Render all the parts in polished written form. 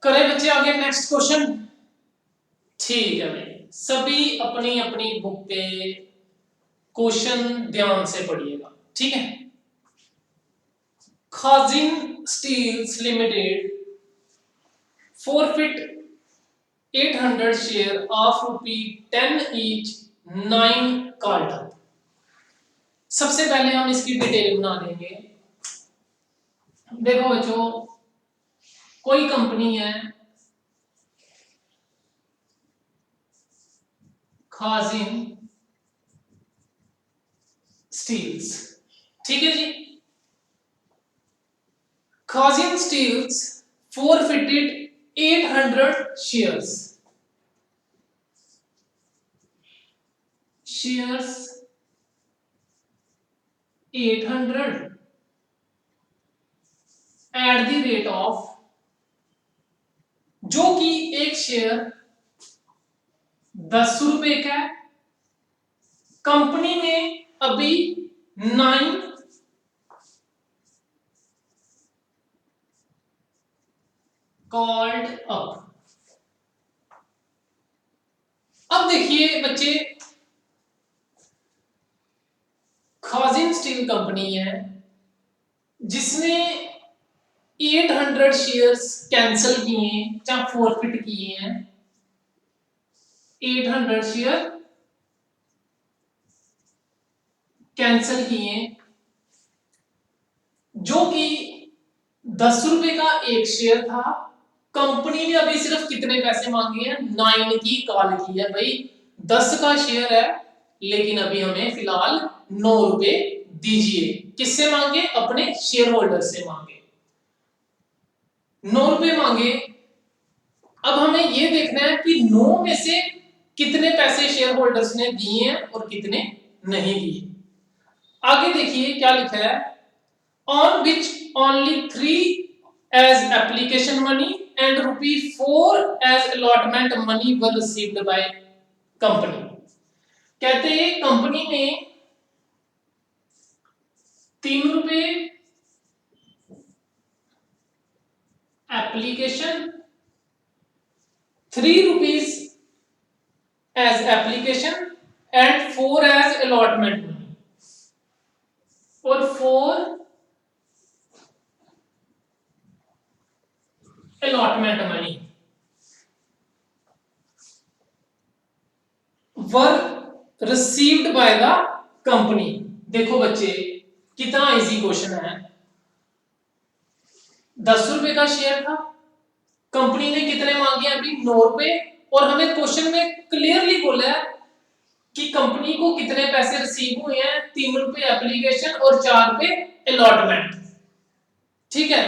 करें बच्चे आगे नेक्स्ट क्वेश्चन। ठीक है भाई, सभी अपनी अपनी बुक पे क्वेश्चन ध्यान से पढ़िएगा, ठीक है। Khajin steels limited forfeit 800 share of ₹10 each 9 carton. सबसे पहले हम इसकी डिटेल बना देंगे। देखो बच्चों, कोई कंपनी है खाजिन स्टील्स, ठीक है जी। Khajin steels forfeited 800 shares shares 800 at the rate of, जो कि एक शेयर 10 रुपए का है। कंपनी ने अभी 9 कॉल्ड अप। अब देखिए बच्चे, खाजिन स्टील कंपनी है जिसने 800 शेयर्स कैंसिल किए हैं या फॉरफिट किए हैं। 800 शेयर कैंसिल किए हैं, जो कि 10 रुपए का एक शेयर था। कंपनी ने अभी सिर्फ कितने पैसे मांगे हैं? 9 की कॉल की है भाई। 10 का शेयर है लेकिन अभी हमें फिलहाल 9 रुपए दीजिए। किससे मांगे? अपने शेयर होल्डर से मांगे, 9 रुपए मांगे। अब हमें यह देखना है कि 9 में से कितने पैसे शेयर होल्डर्स ने दिए हैं और कितने नहीं दिए। आगे देखिए क्या लिखा है, on which only 3 as application money and ₹4 as allotment money were received by company। कहते हैं कंपनी ने 3 रुपए application, 3 rupees as application and 4 as allotment money, और 4 allotment money were received by the company। देखो बच्चे कितना इजी क्वेश्चन है। 10 रुपए का शेयर था, कंपनी ने कितने मांगे? अभी 9 रुपए। और हमें क्वेश्चन में क्लियरली बोला है कि कंपनी को कितने पैसे रिसीव हुए हैं? 3 रुपए एप्लीकेशन और 4 रुपए अलॉटमेंट, ठीक है।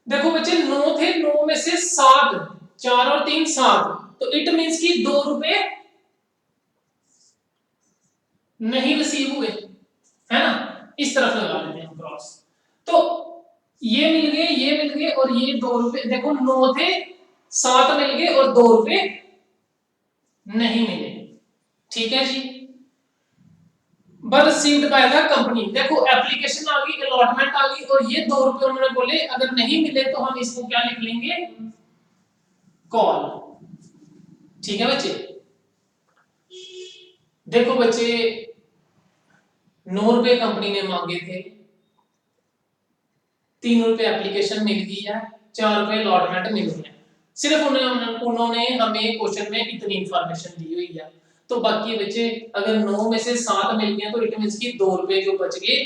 देखो बच्चे 9 थे, 9 में से 7, 4 और 3 7, तो इट मींस कि 2 रुपए नहीं रिसीव हुए, है ना। इस तरफ लगा लेते हैं हम क्रॉस। तो ये मिल गए, ये मिल गए और ये 2 रुपए। देखो 9 थे, 7 मिल गए और 2 रुपए नहीं मिले, ठीक है जी। रिसीव्ड बाय द कंपनी, देखो एप्लीकेशन आ गई, अलॉटमेंट आ गई और ये 2 रुपए उन्होंने बोले। अगर नहीं मिले तो हम इसको क्या लिख लेंगे? कॉल, ठीक है बच्चे। देखो बच्चे 9 रुपए कंपनी ने मांगे थे, 3 रुपए एप्लीकेशन मिल गई है, 4 रुपए अलॉटमेंट मिल गया। सिर्फ उन्होंने हमें क्वेश्चन में इतनी इंफॉर्मेशन दी हुई है। तो बाकी बच्चे अगर 9 में से 7 मिल गए तो इट मींस कि 2 रुपए जो बच गए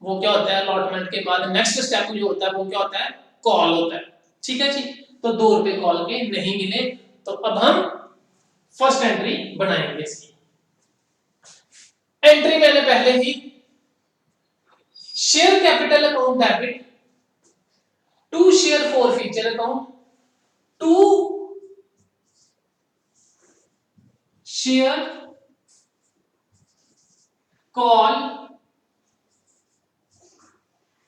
वो क्या होता है? अलॉटमेंट के बाद नेक्स्ट स्टेप जो होता है वो क्या होता है? कॉल होता है, ठीक है जी। तो 2 रुपए कॉल के नहीं मिले, तो अब हम फर्स्ट एंट्री बनाएंगे इसकी। एंट्री मैंने पहले ही, share capital account debit to share forfeiture account to share call.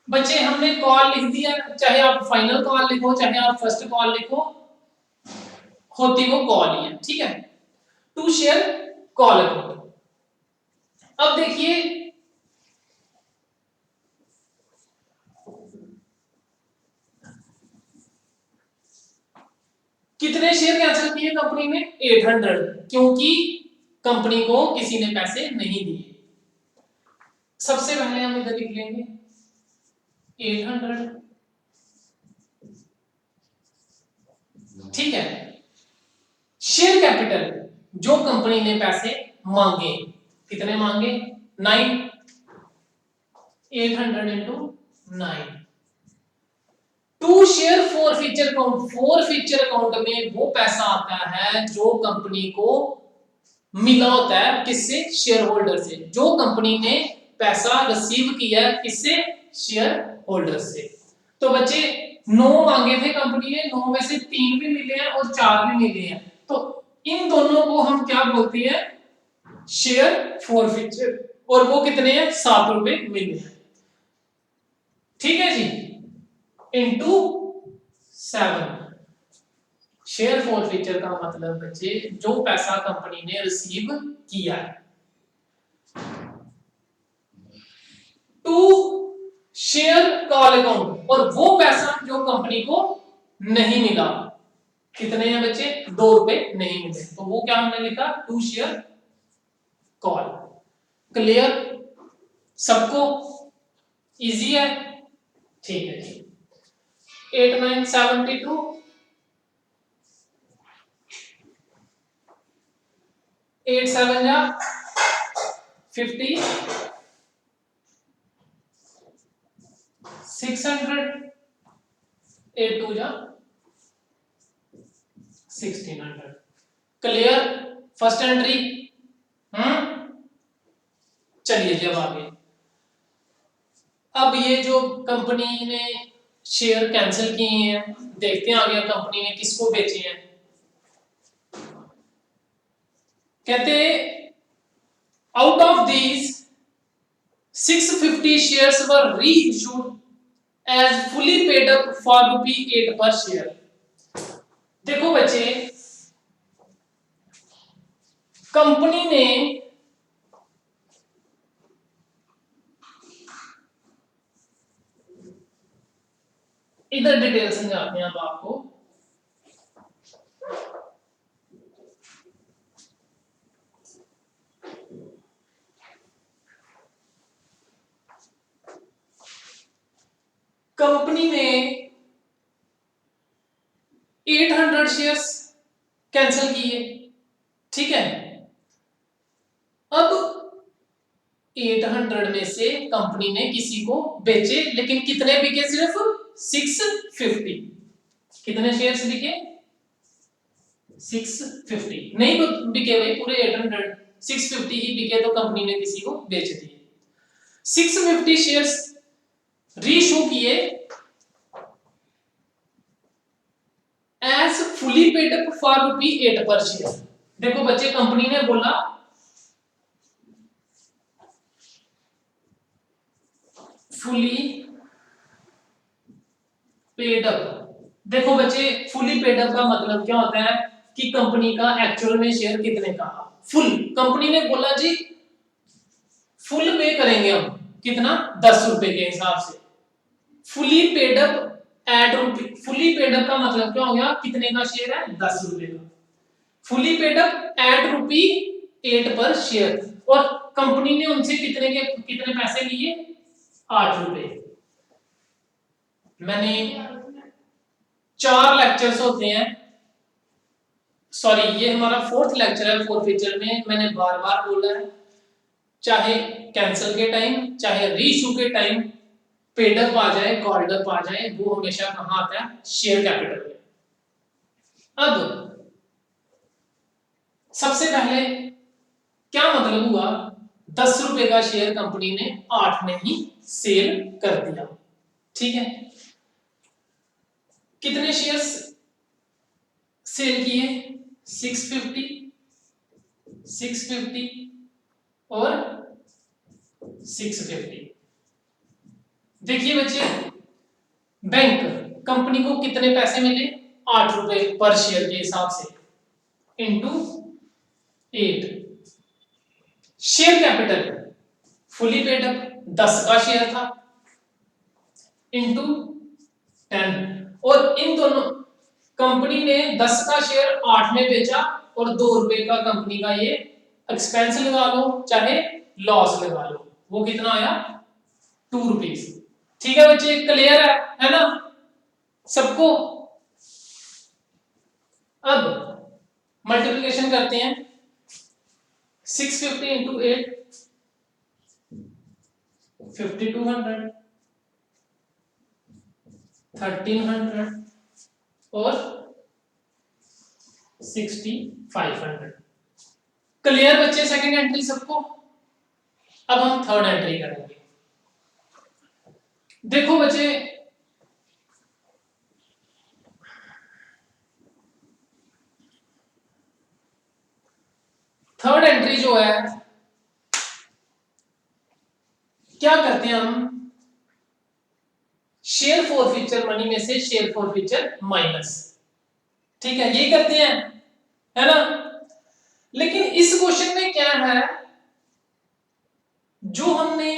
बच्चे हमने कॉल लिख दिया, चाहे आप फाइनल कॉल लिखो चाहे आप फर्स्ट कॉल लिखो, होती वो कॉल ही है, ठीक है। To share call account. अब देखिए कितने शेयर कैंसिल किए कंपनी ने? 800, क्योंकि कंपनी को किसी ने पैसे नहीं दिए। सबसे पहले हम इधर लिख लेंगे 800, ठीक है। शेयर कैपिटल, जो कंपनी ने पैसे मांगे, कितने मांगे? 9, 800 into 9। To share forfeiture account, forfeiture account में वो पैसा आता है जो कंपनी को मिला होता है, किससे? शेयर होल्डर से। जो कंपनी ने पैसा रिसीव किया किससे? शेयर होल्डर से। तो बच्चे 9 मांगे थे कंपनी ने, 9 में से 3 भी मिले हैं और 4 भी मिले हैं, तो इन दोनों को हम क्या बोलते हैं? Share forfeiture. और वो कितने हैं? 7 रुपए मिले हैं, ठीक है जी, इंटू 7। शेयर फॉरफीचर का मतलब बच्चे जो पैसा कंपनी ने रिसीव किया है। टू शेयर कॉल अकाउंट, और वो पैसा जो कंपनी को नहीं मिला, कितने हैं बच्चे? 2 रुपए नहीं मिले, तो वो क्या हमने लिखा? To share call. क्लियर सबको? इजी है, ठीक है जी। 8 9 72, 8 7 जा 50, 600, 8 2 जा 1600। Clear first entry? चलिए जब आगे, अब ये जो कंपनी ने शेयर कैंसिल किए हैं, देखते हैं आगे कंपनी ने किसको बेचे हैं। कहते out of these 650 shares were reissued as fully paid up for ₹8 per share। देखो बच्चे, कंपनी ने इधर डिटेल समझाते हैं अब आपको। कंपनी ने 800 शेयर्स कैंसिल किए, ठीक है। अब 800 में से कंपनी ने किसी को बेचे, लेकिन कितने बिके? सिर्फ 650। कितने शेयर्स बिके? 650 नहीं बिके भाई, पूरे 800, 650 ही बिके, तो कंपनी ने किसी को बेच दिए। 650 शेयर्स रीइशू किए as fully paid up for ₹8 per share. देखो बच्चे, कंपनी ने बोला फुली पेड अप। देखो बच्चे, फुली पेड अप का मतलब क्या होता है कि कंपनी का एक्चुअल में शेयर कितने का? फुल। कंपनी ने बोला जी फुल पे करेंगे हम, कितना? 10 रुपए के हिसाब से। Fully paid up at rupee, fully paid up का मतलब क्या हो गया? कितने का शेयर है? 10 रुपए का। Fully paid up at ₹8 per share, और कंपनी ने उनसे कितने पैसे लिए? 8 रुपए। मैंने 4 लेक्चर्स होते हैं, सॉरी ये हमारा 4th लेक्चर है फॉरफीचर में। मैंने बार बार बोला है, चाहे कैंसिल के टाइम चाहे रीइशू के टाइम पेड अप आ जाए कॉल्ड अप आ जाए, वो हमेशा कहां आता है? शेयर कैपिटल में। अब सबसे पहले क्या मतलब हुआ? 10 रुपए का शेयर कंपनी ने 8 में ही सेल कर दिया, ठीक है। कितने शेयर्स सेल किए? 650, 650 और 650। देखिए बच्चे, बैंक कंपनी को कितने पैसे मिले? 8 रुपए पर शेयर के हिसाब से, into 8। Share capital fully paid up 10 का शेयर था, इंटू 10। और इन दोनों कंपनी ने 10 का शेयर 8 में बेचा और 2 रुपए का कंपनी का ये एक्सपेंस लगा लो चाहे लॉस लगा लो, वो कितना आया 2 रुपीज। ठीक है बच्चे, क्लियर है ना सबको। अब मल्टीप्लिकेशन करते हैं, 650 इंटू 8 5200, 1300 और 6500। क्लियर बच्चे सेकंड एंट्री सबको। अब हम थर्ड एंट्री करेंगे। देखो बच्चे, थर्ड एंट्री जो है क्या करते हैं हम, शेयर फॉरफीचर मनी में से शेयर फॉरफीचर माइनस, ठीक है ये करते हैं, है ना। लेकिन इस क्वेश्चन में क्या है, जो हमने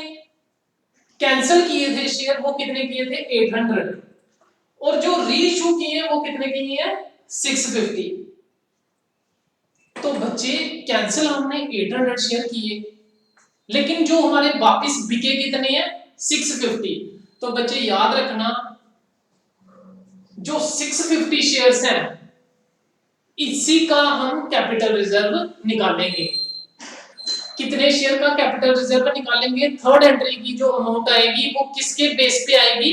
कैंसिल किए थे शेयर वो कितने किए थे 800, और जो रीइश्यू किए वो कितने किए हैं 650। तो बच्चे कैंसिल हमने 800 शेयर किए, लेकिन जो हमारे वापस बिके कितने हैं 650। तो बच्चे याद रखना, जो 650 शेयर्स हैं इसी का हम कैपिटल रिजर्व निकालेंगे। कितने शेयर का कैपिटल रिजर्व निकालेंगे, थर्ड एंट्री की जो अमाउंट आएगी वो किसके बेस पे आएगी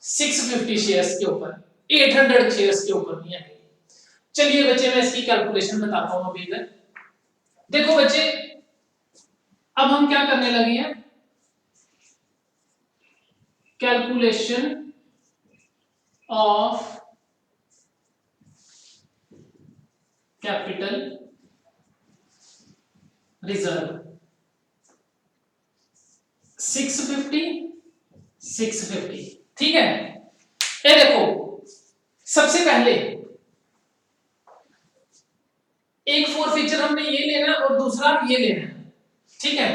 650 शेयर्स के ऊपर, 800 शेयर्स के ऊपर नहीं आएगी। चलिए बच्चे मैं इसकी कैलकुलेशन बताता हूं अभी इधर। देखो बच्चे, अब हम क्या करने लगे हैं, कैलकुलेशन ऑफ कैपिटल रिजर्व। 650 ठीक है। ये देखो, सबसे पहले एक फॉरफीचर हमने ये लेना और दूसरा ये लेना है, ठीक है।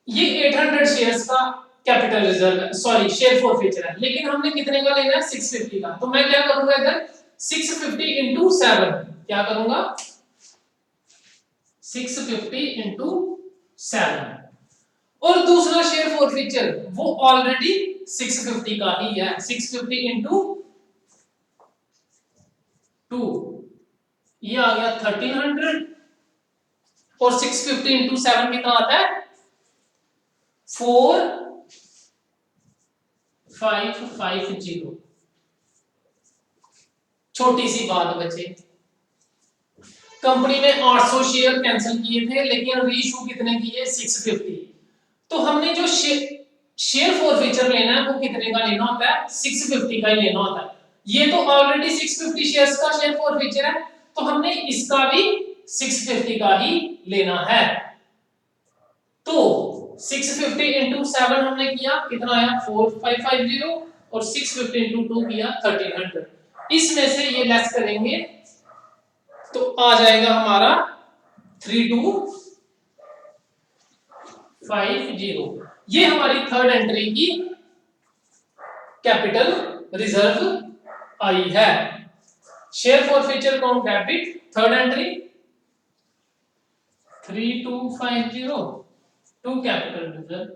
ये 800 शेयर्स का capital reserve, sorry share forfeiture है, लेकिन हमने कितने का लेना है 650 का। तो मैं क्या करूंगा इधर 650 इंटू 7, क्या करूंगा 650 इंटू 7, और दूसरा शेयर फॉरफीचर वो ऑलरेडी 650 का ही है, 650 इंटू 2, ये आ गया 1300, और 650 इंटू 7 कितना आता है 4550। छोटी सी बात बचे, कंपनी ने 800 शेयर कैंसिल किए थे लेकिन रीइश्यू कितने किए 650। तो हमने जो शेयर फॉरफीचर लेना है वो कितने का लेना होता है 650 का ही लेना होता है। ये तो ऑलरेडी 650 शेयर्स का शेयर फॉरफीचर है, तो हमने इसका भी 650 का ही लेना है। तो 650 इंटू 7 हमने किया कितना आया 4550, और 650 इंटू 2 किया 1300। इसमें से ये लेस करेंगे तो आ जाएगा हमारा 3250। ये हमारी थर्ड एंट्री की कैपिटल रिजर्व आई है। Share forfeiture account debit, third entry 3250 to capital reserve.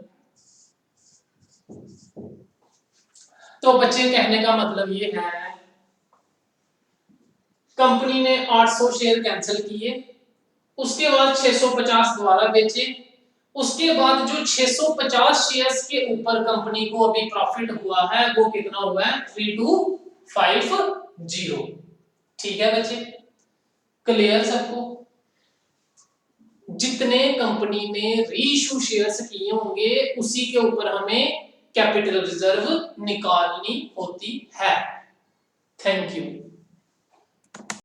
तो बच्चे कहने का मतलब ये है, कंपनी ने 800 शेयर कैंसिल किए, उसके बाद 650 दोबारा बेचे, उसके बाद जो 650 शेयर्स के ऊपर कंपनी को अभी प्रॉफिट हुआ है वो कितना हुआ है 3250। ठीक है बच्चे, क्लियर सबको। जितने कंपनी ने रीइश्यू शेयर्स किए होंगे उसी के ऊपर हमें कैपिटल रिजर्व निकालनी होती है। Thank you.